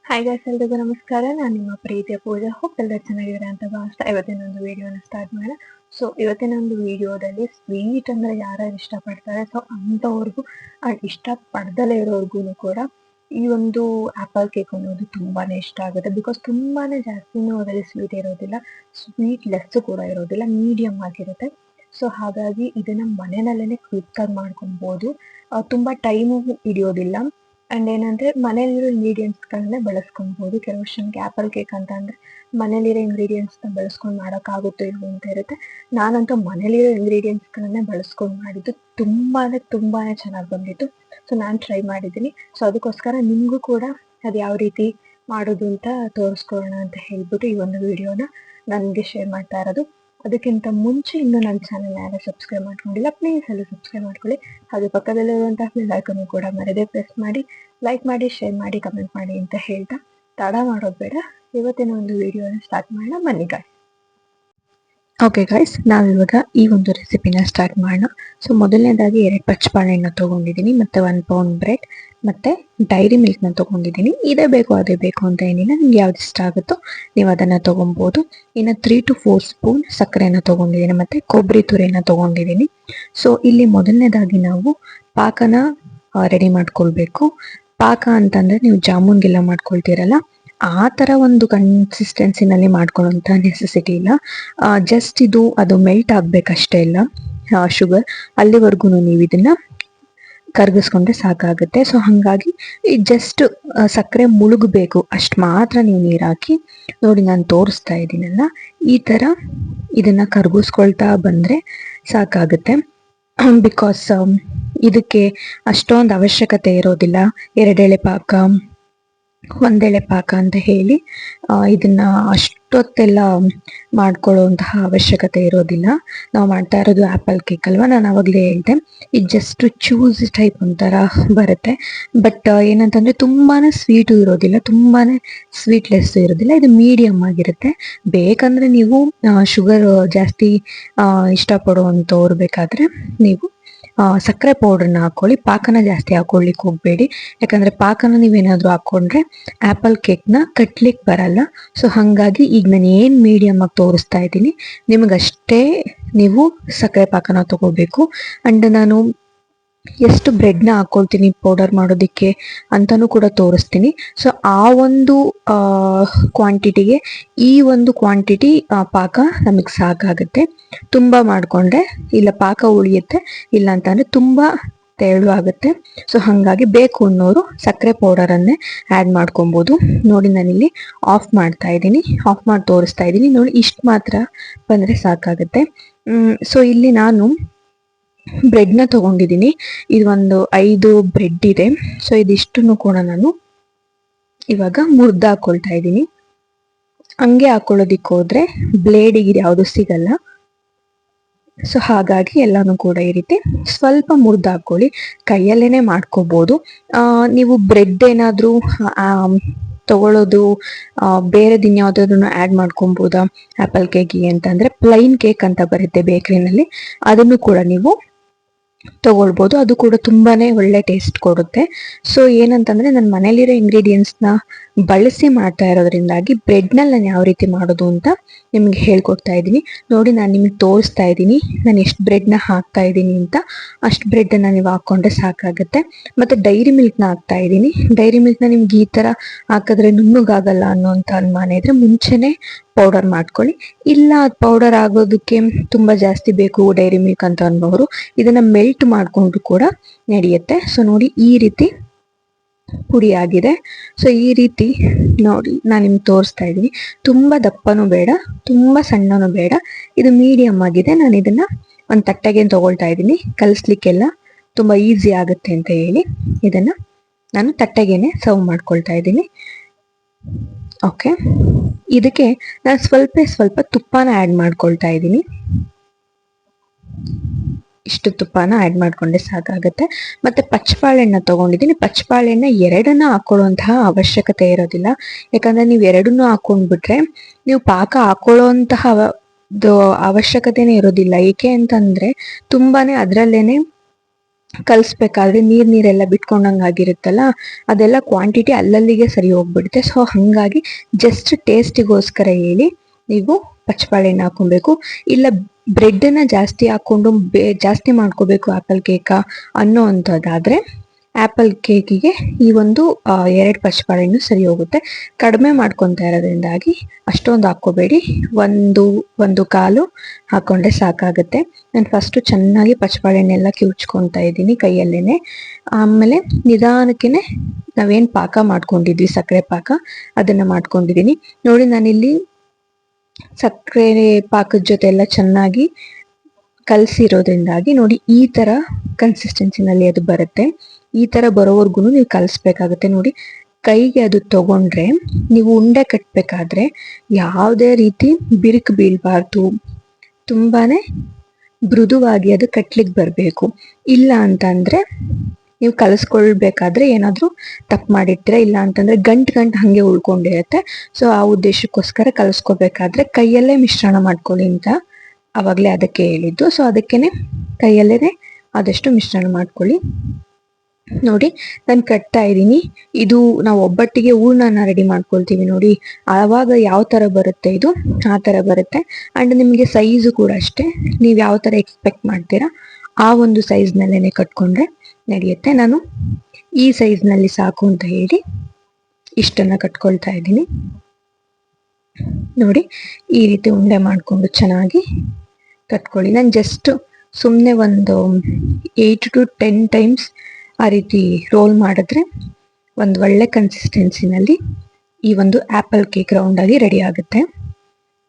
Hi guys, ಎಲ್ರಿಗೂ ನಮಸ್ಕಾರ. ನಾನು ನಿಮ್ಮ ಪ್ರೀತಿಯ ಪೂಜಾ. ಹೋಪ್ ಎಲ್ಲರೂ ಚೆನ್ನಾಗಿದ್ದಾರೆ ಅಂತ ಭಾವಿಸ್ತಾ ಇವತ್ತಿನ ಒಂದು ವಿಡಿಯೋನ ಸ್ಟಾರ್ಟ್ ಮಾಡೋಣ. ಸೊ ಇವತ್ತಿನ ಒಂದು ವಿಡಿಯೋದಲ್ಲಿ ಸ್ವೀಟ್ ಅಂದ್ರೆ ಯಾರ್ಯಾರು ಇಷ್ಟಪಡ್ತಾರೆ, ಸೊ ಅಂಥವ್ರಿಗೂ ಇಷ್ಟ ಪಡ್ದಲೇ ಇರೋರ್ಗು ಕೂಡ ಈ ಒಂದು ಆಪಲ್ ಕೇಕ್ ಅನ್ನೋದು ತುಂಬಾನೇ ಇಷ್ಟ ಆಗುತ್ತೆ. ಬಿಕಾಸ್ ತುಂಬಾನೇ ಜಾಸ್ತಿನೂ ಅದರಲ್ಲಿ ಸ್ವೀಟ್ ಇರೋದಿಲ್ಲ, ಸ್ವೀಟ್ ಲೆಸ್ ಕೂಡ ಇರೋದಿಲ್ಲ, ಮೀಡಿಯಂ ಆಗಿರುತ್ತೆ. ಸೊ ಹಾಗಾಗಿ ಇದನ್ನ ಮನೆಯಲ್ಲೇ ಕ್ವಿಕ್ ಆಗಿ ಮಾಡ್ಕೊಬಹುದು. ತುಂಬಾ ಟೈಮು ಹಿಡಿಯೋದಿಲ್ಲ. ಅಂಡ್ ಏನಂದ್ರೆ ಮನೇಲಿರೋ ಇಂಗ್ರೀಡಿಯೆಂಟ್ಸ್ ಗಳನ್ನೇ ಬಳಸ್ಕೊಬಹುದು. ಕೆಲವಷ್ಟು ಜನಕ್ಕೆ ಆಪಲ್ ಕೇಕ್ ಅಂತ ಅಂದ್ರೆ ಮನೇಲಿರೋ ಇಂಗ್ರೀಡಿಯೆಂಟ್ಸ್ ನ ಬಳಸ್ಕೊಂಡು ಮಾಡೋಕ್ಕಾಗುತ್ತೋ ಇಲ್ವೋ ಅಂತ ಇರುತ್ತೆ. ನಾನಂತೂ ಮನೇಲಿರೋ ಇಂಗ್ರೀಡಿಯೆಂಟ್ಸ್ ಗಳನ್ನೇ ಬಳಸ್ಕೊಂಡು ಮಾಡಿದ್ದು ತುಂಬಾನೇ ಚೆನ್ನಾಗಿ ಬಂದಿತ್ತು. ಸೊ ನಾನು ಟ್ರೈ ಮಾಡಿದ್ದೀನಿ. ಸೊ ಅದಕ್ಕೋಸ್ಕರ ನಿಮ್ಗೂ ಕೂಡ ಅದು ಯಾವ ರೀತಿ ಮಾಡೋದು ಅಂತ ತೋರಿಸ್ಕೊಳ್ಳೋಣ ಅಂತ ಹೇಳ್ಬಿಟ್ಟು ಈ ಒಂದು ವಿಡಿಯೋನ ನನಗೆ ಶೇರ್ ಮಾಡ್ತಾ ಇರೋದು. ಅದಕ್ಕಿಂತ ಮುಂಚೆ ಇನ್ನೂ ನನ್ನ ಚಾನಲ್ ಯಾರು ಸಬ್ಸ್ಕ್ರೈಬ್ ಮಾಡ್ಕೊಂಡಿಲ್ಲ, ಪ್ಲೀಸ್ ಎಲ್ಲ ಸಬ್ಸ್ಕ್ರೈಬ್ ಮಾಡ್ಕೊಳ್ಳಿ. ಹಾಗೆ ಪಕ್ಕದಲ್ಲಿರುವಂತಹ ಬೆಲ್ ಐಕಾನ್ ಕೂಡ ಮರೆದೇ ಪ್ರೆಸ್ ಮಾಡಿ, ಲೈಕ್ ಮಾಡಿ, ಶೇರ್ ಮಾಡಿ, ಕಮೆಂಟ್ ಮಾಡಿ ಅಂತ ಹೇಳ್ತಾ ತಡ ಮಾಡೋದು ಬೇಡ, ಇವತ್ತಿನ ಒಂದು ವಿಡಿಯೋನ ಸ್ಟಾರ್ಟ್ ಮಾಡೋಣ. ಬನ್ನಿ ಗಾಯ್ಸ್. ಓಕೆ ಗೈಸ್, ನಾವಿವಾಗ ಈ ಒಂದು ರೆಸಿಪಿನ ಸ್ಟಾರ್ಟ್ ಮಾಡೋಣ. ಸೊ ಮೊದಲನೇದಾಗಿ 2 ಪಚ್ಚಬಾಳೆಹಣ್ಣು ತೊಗೊಂಡಿದ್ದೀನಿ, ಮತ್ತೆ 1 ಪೌಂಡ್ ಬ್ರೆಡ್, ಮತ್ತೆ ಡೈರಿ ಮಿಲ್ಕ್ನ ತೊಗೊಂಡಿದ್ದೀನಿ. ಇದೇ ಬೇಕು ಅದೇ ಬೇಕು ಅಂತ ಏನಿಲ್ಲ, ನಿಮ್ಗೆ ಯಾವ್ದು ಇಷ್ಟ ಆಗುತ್ತೋ ನೀವು ಅದನ್ನು ತೊಗೊಬೋದು. ಇನ್ನು 3 to 4 ಸ್ಪೂನ್ ಸಕ್ಕರೆನ ತೊಗೊಂಡಿದ್ದೀನಿ, ಮತ್ತೆ ಕೊಬ್ಬರಿ ತುರಿನ ತೊಗೊಂಡಿದ್ದೀನಿ. ಸೊ ಇಲ್ಲಿ ಮೊದಲನೇದಾಗಿ ನಾವು ಪಾಕನ ರೆಡಿ ಮಾಡ್ಕೊಳ್ಬೇಕು. ಪಾಕ ಅಂತಂದ್ರೆ ನೀವು ಜಾಮೂನ್ಗೆಲ್ಲ ಮಾಡ್ಕೊಳ್ತೀರಲ್ಲ, ಆ ತರ ಒಂದು ಕನ್ಸಿಸ್ಟೆನ್ಸಿನಲ್ಲಿ ಮಾಡ್ಕೊಳ್ಳೋಂಥ ನೆಸೆಸಿಟಿ ಇಲ್ಲ. ಜಸ್ಟ್ ಅದು ಮೆಲ್ಟ್ ಆಗ್ಬೇಕಷ್ಟೇ ಇಲ್ಲ, ಶುಗರ್ ಅಲ್ಲಿವರೆಗೂ ನೀವು ಇದನ್ನ ಕರಗಿಸ್ಕೊಂಡ್ರೆ ಸಾಕಾಗುತ್ತೆ. ಸೊ ಹಾಗಾಗಿ ಜಸ್ಟ್ ಸಕ್ಕರೆ ಮುಳುಗಬೇಕು ಅಷ್ಟು ಮಾತ್ರ ನೀವು ನೀರು ಹಾಕಿ. ನೋಡಿ, ನಾನು ತೋರಿಸ್ತಾ ಇದ್ದೀನಲ್ಲ, ಈ ತರ ಇದನ್ನ ಕರಗಿಸ್ಕೊಳ್ತಾ ಬಂದ್ರೆ ಸಾಕಾಗುತ್ತೆ. ಬಿಕಾಸ್ ಇದಕ್ಕೆ ಅಷ್ಟೊಂದು ಅವಶ್ಯಕತೆ ಇರೋದಿಲ್ಲ. 2 ಎಳೆ ಪಾಕ, 1 ಎಳೆ ಪಾಕ ಅಂತ ಹೇಳಿ ಇದನ್ನ ಅಷ್ಟೊತ್ತೆಲ್ಲ ಮಾಡ್ಕೊಳ್ಳುವಂತಹ ಅವಶ್ಯಕತೆ ಇರೋದಿಲ್ಲ. ನಾವು ಮಾಡ್ತಾ ಇರೋದು ಆಪಲ್ ಕೇಕ್ ಅಲ್ವಾ, ನಾನು ಅವಾಗಲೇ ಹೇಳ್ದೆ, ಇದು ಜಸ್ಟ್ ಚೂಸ್ ಟೈಪ್ ಒಂಥರ ಬರುತ್ತೆ. ಬಟ್ ಏನಂತಂದ್ರೆ ತುಂಬಾನೇ ಸ್ವೀಟು ಇರೋದಿಲ್ಲ, ತುಂಬಾನೇ ಸ್ವೀಟ್ಲೆಸ್ ಇರೋದಿಲ್ಲ, ಇದು ಮೀಡಿಯಂ ಆಗಿರುತ್ತೆ. ಬೇಕಂದ್ರೆ ನೀವು ಶುಗರ್ ಜಾಸ್ತಿ ಇಷ್ಟಪಡುವಂಥವ್ರು ಬೇಕಾದ್ರೆ ನೀವು ಸಕ್ಕರೆ ಪೌಡರ್ನ ಹಾಕೊಳ್ಳಿ, ಪಾಕನ ಜಾಸ್ತಿ ಹಾಕೊಳ್ಳಿಕ್ಕೆ ಹೋಗ್ಬೇಡಿ. ಯಾಕಂದ್ರೆ ಪಾಕನ ನೀವೇನಾದ್ರೂ ಹಾಕೊಂಡ್ರೆ ಆಪಲ್ ಕೇಕ್ನ ಕಟ್ಲಿಕ್ಕೆ ಬರಲ್ಲ. ಸೊ ಹಾಗಾಗಿ ಈಗ ನಾನು ಏನು ಮೀಡಿಯಮ್ ಆಗಿ ತೋರಿಸ್ತಾ ಇದ್ದೀನಿ, ನಿಮಗಷ್ಟೇ ನೀವು ಸಕ್ಕರೆ ಪಾಕನ ತಗೋಬೇಕು. ಅಂಡ್ ನಾನು ಎಷ್ಟು ಬ್ರೆಡ್ನ ಹಾಕೊಳ್ತೀನಿ ಪೌಡರ್ ಮಾಡೋದಕ್ಕೆ ಅಂತಾನೂ ಕೂಡ ತೋರಿಸ್ತೀನಿ. ಸೊ ಆ ಒಂದು ಕ್ವಾಂಟಿಟಿಗೆ ಈ ಒಂದು ಕ್ವಾಂಟಿಟಿ ಪಾಕ ನಮಗೆ ಸಾಕಾಗುತ್ತೆ. ತುಂಬ ಮಾಡಿಕೊಂಡ್ರೆ ಇಲ್ಲ ಪಾಕ ಉಳಿಯುತ್ತೆ, ಇಲ್ಲ ಅಂತಂದರೆ ತುಂಬ ತೆಳುವಾಗುತ್ತೆ. ಸೊ ಹಾಗಾಗಿ ಬೇಕು ಅನ್ನೋರು ಸಕ್ಕರೆ ಪೌಡರನ್ನೇ ಆ್ಯಡ್ ಮಾಡ್ಕೊಬೋದು. ನೋಡಿ, ನಾನಿಲ್ಲಿ ಆಫ್ ಮಾಡ್ತಾ ಇದ್ದೀನಿ, ಆಫ್ ಮಾಡಿ ತೋರಿಸ್ತಾ ಇದ್ದೀನಿ. ನೋಡಿ, ಇಷ್ಟು ಮಾತ್ರ ಬಂದರೆ ಸಾಕಾಗುತ್ತೆ. ಸೊ ಇಲ್ಲಿ ನಾನು ಬ್ರೆಡ್ನ ತೊಗೊಂಡಿದ್ದೀನಿ. ಇದು ಒಂದು 5 ಬ್ರೆಡ್ ಇದೆ. ಸೊ ಇದಿಷ್ಟನ್ನು ಕೂಡ ನಾನು ಇವಾಗ ಮುರ್ದು ಹಾಕೊಳ್ತಾ ಇದ್ದೀನಿ. ಹಂಗೆ ಹಾಕೊಳ್ಳೋದಿಕ್ಕೆ ಹೋದ್ರೆ ಬ್ಲೇಡಿಗೆ ಯಾವುದು ಸಿಗಲ್ಲ. ಸೊ ಹಾಗಾಗಿ ಎಲ್ಲಾನು ಕೂಡ ಈ ರೀತಿ ಸ್ವಲ್ಪ ಮುರ್ದು ಹಾಕೊಳ್ಳಿ. ಕೈಯಲ್ಲೇನೆ ಮಾಡ್ಕೋಬಹುದು. ನೀವು ಬ್ರೆಡ್ ಏನಾದ್ರೂ ತಗೊಳ್ಳೋದು ಬೇರೆ ದಿನ ಯಾವ್ದಾದ್ರು ಆ್ಯಡ್ ಮಾಡ್ಕೊಬೋದಾ ಆಪಲ್ ಕೇಕಿಗೆ ಅಂತಂದ್ರೆ ಪ್ಲೈನ್ ಕೇಕ್ ಅಂತ ಬರುತ್ತೆ ಬೇಕರಿನಲ್ಲಿ, ಅದನ್ನು ಕೂಡ ನೀವು ತಗೊಳ್ಬೋದು. ಅದು ಕೂಡ ತುಂಬಾನೇ ಒಳ್ಳೆ ಟೇಸ್ಟ್ ಕೊಡುತ್ತೆ. ಸೊ ಏನಂತಂದ್ರೆ ನನ್ನ ಮನೇಲಿರೋ ಇಂಗ್ರೀಡಿಯೆಂಟ್ಸ್ನ ಬಳಸಿ ಮಾಡ್ತಾ ಇರೋದ್ರಿಂದಾಗಿ ಬ್ರೆಡ್ನಲ್ಲಿ ನಾನು ಯಾವ ರೀತಿ ಮಾಡೋದು ಅಂತ ನಿಮ್ಗೆ ಹೇಳ್ಕೊಡ್ತಾ ಇದ್ದೀನಿ. ನೋಡಿ, ನಾನು ನಿಮ್ಗೆ ತೋರಿಸ್ತಾ ಇದ್ದೀನಿ ನಾನು ಎಷ್ಟು ಬ್ರೆಡ್ನ ಹಾಕ್ತಾ ಇದ್ದೀನಿ ಅಂತ. ಅಷ್ಟು ಬ್ರೆಡ್ನ ನೀವು ಹಾಕ್ಕೊಂಡ್ರೆ ಸಾಕಾಗುತ್ತೆ. ಮತ್ತೆ ಡೈರಿ ಮಿಲ್ಕ್ನ ಹಾಕ್ತಾ ಇದ್ದೀನಿ. ಡೈರಿ ಮಿಲ್ಕ್ನ ನಿಮ್ಗೆ ಈ ಥರ ಹಾಕಿದ್ರೆ ನುಣ್ಣಗಾಗಲ್ಲ ಅನ್ನೋಂಥ ಅನುಮಾನ ಇದ್ರೆ ಮುಂಚೆನೆ ಪೌಡರ್ ಮಾಡ್ಕೊಳ್ಳಿ. ಇಲ್ಲ ಪೌಡರ್ ಆಗೋದಕ್ಕೆ ತುಂಬಾ ಜಾಸ್ತಿ ಬೇಕು ಡೈರಿ ಮಿಲ್ಕ್ ಅಂತ ಅನ್ನೋರು ಇದನ್ನ ಮೆಲ್ಟ್ ಮಾಡ್ಕೊಂಡು ಕೂಡ ನಡೆಯುತ್ತೆ. ಸೊ ನೋಡಿ, ಈ ರೀತಿ ಪುಡಿ ಆಗಿದೆ. ಸೊ ಈ ರೀತಿ ನೋಡಿ ನಾನು ನಿಮ್ಗೆ ತೋರಿಸ್ತಾ ಇದ್ದೀನಿ. ತುಂಬಾ ದಪ್ಪನೂ ಬೇಡ, ತುಂಬಾ ಸಣ್ಣನೂ ಬೇಡ, ಇದು ಮೀಡಿಯಂ ಆಗಿದೆ. ನಾನು ಇದನ್ನ ಒಂದು ತಟ್ಟೆಗೆ ತಗೊಳ್ತಾ ಇದ್ದೀನಿ. ಕಲಿಸ್ಲಿಕ್ಕೆಲ್ಲ ತುಂಬಾ ಈಸಿ ಆಗುತ್ತೆ ಅಂತ ಹೇಳಿ ಇದನ್ನ ನಾನು ತಟ್ಟೆಗೆನೆ ಸರ್ವ್ ಮಾಡ್ಕೊಳ್ತಾ ಇದ್ದೀನಿ. ಓಕೆ, ಇದಕ್ಕೆ ನಾನು ಸ್ವಲ್ಪ ತುಪ್ಪನ ಆ್ಯಡ್ ಮಾಡ್ಕೊಳ್ತಾ ಇದ್ದೀನಿ. ಇಷ್ಟು ತುಪ್ಪನ ಆ್ಯಡ್ ಮಾಡ್ಕೊಂಡ್ರೆ ಸಾಕಾಗುತ್ತೆ. ಮತ್ತೆ ಪಚ್ಚಬಾಳೆಹಣ್ಣ ತಗೊಂಡಿದ್ದೀನಿ. ಪಚ್ಚಬಾಳೆಹಣ್ಣ 2 ಹಾಕೊಳ್ಳುವಂತಹ ಅವಶ್ಯಕತೆ ಇರೋದಿಲ್ಲ. ಯಾಕಂದ್ರೆ ನೀವು 2 ಹಾಕೊಂಡ್ಬಿಟ್ರೆ ನೀವು ಪಾಕ ಹಾಕೊಳ್ಳುವಂತಹ ಅವಶ್ಯಕತೆನೇ ಇರೋದಿಲ್ಲ. ಏಕೆ ಅಂತಂದ್ರೆ ತುಂಬಾನೇ ಅದರಲ್ಲೇನೆ ಕಲಿಸ್ಬೇಕಾದ್ರೆ ನೀರೆಲ್ಲ ಬಿಟ್ಕೊಂಡಂಗೆ ಆಗಿರುತ್ತಲ್ಲ, ಅದೆಲ್ಲ ಕ್ವಾಂಟಿಟಿ ಅಲ್ಲಲ್ಲಿಗೆ ಸರಿ ಹೋಗ್ಬಿಡುತ್ತೆ. ಸೊ ಹಾಗಾಗಿ ಜಸ್ಟ್ ಟೇಸ್ಟಿಗೋಸ್ಕರ ಹೇಳಿ ನೀವು ಪಚ್ಚಬಾಳೆಹಣ್ಣು ಹಾಕೊಬೇಕು. ಇಲ್ಲ ಬ್ರೆಡ್ಡನ್ನ ಜಾಸ್ತಿ ಹಾಕ್ಕೊಂಡು ಜಾಸ್ತಿ ಮಾಡ್ಕೋಬೇಕು ಆಪಲ್ ಕೇಕ ಅನ್ನೋ ಅಂಥದ್ದಾದರೆ ಆ್ಯಪಲ್ ಕೇಕಿಗೆ ಈ ಒಂದು 2 ಪಚ್ಚಬಾಳೆಹಣ್ಣು ಸರಿ ಹೋಗುತ್ತೆ. ಕಡಿಮೆ ಮಾಡ್ಕೊತಾ ಇರೋದ್ರಿಂದಾಗಿ ಅಷ್ಟೊಂದು ಹಾಕ್ಕೋಬೇಡಿ, ಒಂದು ಕಾಲು ಹಾಕ್ಕೊಂಡ್ರೆ ಸಾಕಾಗುತ್ತೆ. ನಾನು ಫಸ್ಟು ಚೆನ್ನಾಗಿ ಪಚ್ಚಬಾಳೆಹಣ್ಣೆಲ್ಲ ಕಿವುಚ್ಕೊತಾ ಇದ್ದೀನಿ ಕೈಯಲ್ಲೇ. ಆಮೇಲೆ ನಿಧಾನಕ್ಕೆ ನಾವೇನು ಪಾಕ ಮಾಡ್ಕೊಂಡಿದ್ವಿ, ಸಕ್ಕರೆ ಪಾಕ, ಅದನ್ನು ಮಾಡ್ಕೊಂಡಿದ್ದೀನಿ ನೋಡಿ. ನಾನಿಲ್ಲಿ ಸಕ್ಕರೆ ಪಾಕದ ಜೊತೆ ಎಲ್ಲ ಚೆನ್ನಾಗಿ ಕಲಸಿರೋದ್ರಿಂದಾಗಿ ನೋಡಿ ಈ ಥರ ಕನ್ಸಿಸ್ಟೆನ್ಸಿನಲ್ಲಿ ಅದು ಬರುತ್ತೆ. ಈ ಥರ ಬರೋವರೆಗೂ ನೀವು ಕಲಿಸ್ಬೇಕಾಗುತ್ತೆ ನೋಡಿ. ಕೈಗೆ ಅದು ತಗೊಂಡ್ರೆ ನೀವು ಉಂಡೆ ಕಟ್ಟಬೇಕಾದ್ರೆ ಯಾವುದೇ ರೀತಿ ಬಿರುಕು ಬೀಳಬಾರ್ದು, ತುಂಬಾ ಮೃದುವಾಗಿ ಅದು ಕಟ್ಲಿಕ್ಕೆ ಬರಬೇಕು. ಇಲ್ಲ ಅಂತಂದರೆ ನೀವು ಕಲಿಸ್ಕೊಳ್ಬೇಕಾದ್ರೆ ಏನಾದರೂ ತಪ್ಪು ಮಾಡಿರ್ತೀರ, ಇಲ್ಲ ಅಂತಂದರೆ ಗಂಟು ಹಾಗೆ ಉಳ್ಕೊಂಡಿರುತ್ತೆ. ಸೊ ಆ ಉದ್ದೇಶಕ್ಕೋಸ್ಕರ ಕಲಿಸ್ಕೋಬೇಕಾದ್ರೆ ಕೈಯಲ್ಲೇ ಮಿಶ್ರಣ ಮಾಡ್ಕೊಳ್ಳಿ ಅಂತ ಆವಾಗಲೇ ಅದಕ್ಕೆ ಹೇಳಿದ್ದು. ಸೊ ಅದಕ್ಕೇ ಕೈಯಲ್ಲೇ ಆದಷ್ಟು ಮಿಶ್ರಣ ಮಾಡ್ಕೊಳ್ಳಿ. ನೋಡಿ ನಾನು ಕಟ್ತಾ ಇದ್ದೀನಿ. ಇದು ನಾವು ಒಬ್ಬಟ್ಟಿಗೆ ಹೂರ್ಣನ ರೆಡಿ ಮಾಡ್ಕೊಳ್ತೀವಿ ನೋಡಿ, ಆವಾಗ ಯಾವ ಥರ ಬರುತ್ತೆ ಇದು ಆ ಥರ ಬರುತ್ತೆ. ಆ್ಯಂಡ್ ನಿಮಗೆ ಸೈಜು ಕೂಡ ಅಷ್ಟೇ, ನೀವು ಯಾವ ಥರ ಎಕ್ಸ್ಪೆಕ್ಟ್ ಮಾಡ್ತೀರಾ ಆ ಒಂದು ಸೈಜ್ನಲ್ಲೇ ಕಟ್ಕೊಂಡ್ರೆ ನಡೆಯುತ್ತೆ. ನಾನು ಈ ಸೈಜ್ನಲ್ಲಿ ಸಾಕು ಅಂತ ಹೇಳಿ ಇಷ್ಟನ್ನು ಕಟ್ಕೊಳ್ತಾ ಇದ್ದೀನಿ. ನೋಡಿ ಈ ರೀತಿ ಉಂಡೆ ಮಾಡಿಕೊಂಡು ಚೆನ್ನಾಗಿ ಕಟ್ಕೊಳ್ಳಿ. ನಾನು ಜಸ್ಟ್ ಸುಮ್ಮನೆ ಒಂದು 8 to 10 ಟೈಮ್ಸ್ ಆ ರೀತಿ ರೋಲ್ ಮಾಡಿದ್ರೆ ಒಂದು ಒಳ್ಳೆ ಕನ್ಸಿಸ್ಟೆನ್ಸಿನಲ್ಲಿ ಈ ಒಂದು ಆ್ಯಪಲ್ ಕೇಕ್ ರೌಂಡಾಗಿ ರೆಡಿ ಆಗುತ್ತೆ.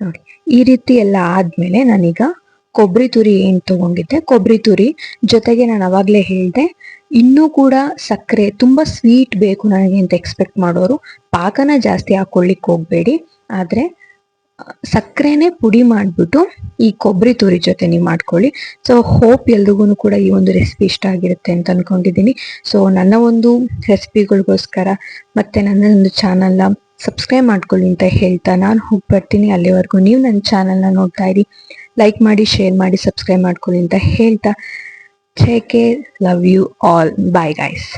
ನೋಡಿ ಈ ರೀತಿ ಎಲ್ಲ ಆದಮೇಲೆ ನಾನೀಗ ಕೊಬ್ಬರಿ ತುರಿ ಏನು ತೊಗೊಂಡಿದ್ದೆ, ಕೊಬ್ಬರಿ ತುರಿ ಜೊತೆಗೆ ನಾನು ಅವಾಗಲೇ ಹೇಳಿದೆ, ಇನ್ನೂ ಕೂಡ ಸಕ್ಕರೆ ತುಂಬ ಸ್ವೀಟ್ ಬೇಕು ನನಗೆ ಅಂತ ಎಕ್ಸ್ಪೆಕ್ಟ್ ಮಾಡೋರು ಪಾಕನ ಜಾಸ್ತಿ ಹಾಕ್ಕೊಳ್ಳಿಕ್ಕೆ ಹೋಗಬೇಡಿ. ಆದರೆ ಸಕ್ಕರೆನೇ ಪುಡಿ ಮಾಡಿಬಿಟ್ಟು ಈ ಕೊಬ್ಬರಿ ತುರಿ ಜೊತೆ ನೀವು ಮಾಡ್ಕೊಳ್ಳಿ. ಸೊ ಹೋಪ್ ಎಲ್ರಿಗೂ ಕೂಡ ಈ ಒಂದು ರೆಸಿಪಿ ಇಷ್ಟ ಆಗಿರುತ್ತೆ ಅಂತ ಅಂದ್ಕೊಂಡಿದ್ದೀನಿ. ಸೊ ನನ್ನ ಒಂದು ರೆಸಿಪಿಗಳಿಗೋಸ್ಕರ ಮತ್ತು ನನ್ನ ಒಂದು ಚಾನಲ್ನ ಸಬ್ಸ್ಕ್ರೈಬ್ ಮಾಡ್ಕೊಳ್ಳಿ ಅಂತ ಹೇಳ್ತಾ ನಾನು ಹೋಗಿ ಬರ್ತೀನಿ. ಅಲ್ಲಿವರೆಗೂ ನೀವು ನನ್ನ ಚಾನಲ್ನ ನೋಡ್ತಾ ಇರಿ, ಲೈಕ್ ಮಾಡಿ, ಶೇರ್ ಮಾಡಿ, ಸಬ್ಸ್ಕ್ರೈಬ್ ಮಾಡ್ಕೊಳ್ಳಿ ಅಂತ ಹೇಳ್ತಾ take care, love you all, bye guys.